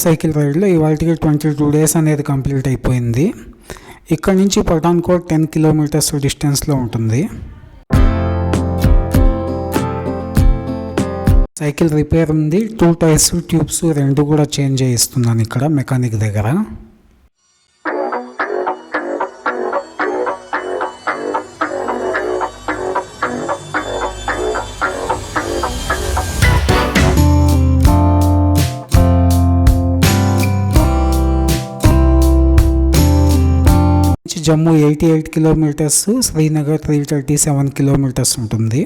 Cycle రైడ్లో ఇవాళకి 22 days అనేది complete అయిపోయింది. ఇక్కడ నుంచి పఠాన్కోట్ 10 కిలోమీటర్స్ డిస్టెన్స్లో ఉంటుంది. సైకిల్ రిపేర్ ఉంది. 2 టైర్స్ ట్యూబ్స్ 2 కూడా చేంజ్ చేయిస్తున్నాను ఇక్కడ మెకానిక్ దగ్గర. జమ్మూ 88 కిలోమీటర్స్, శ్రీనగర్ 337 కిలోమీటర్స్ ఉంటుంది.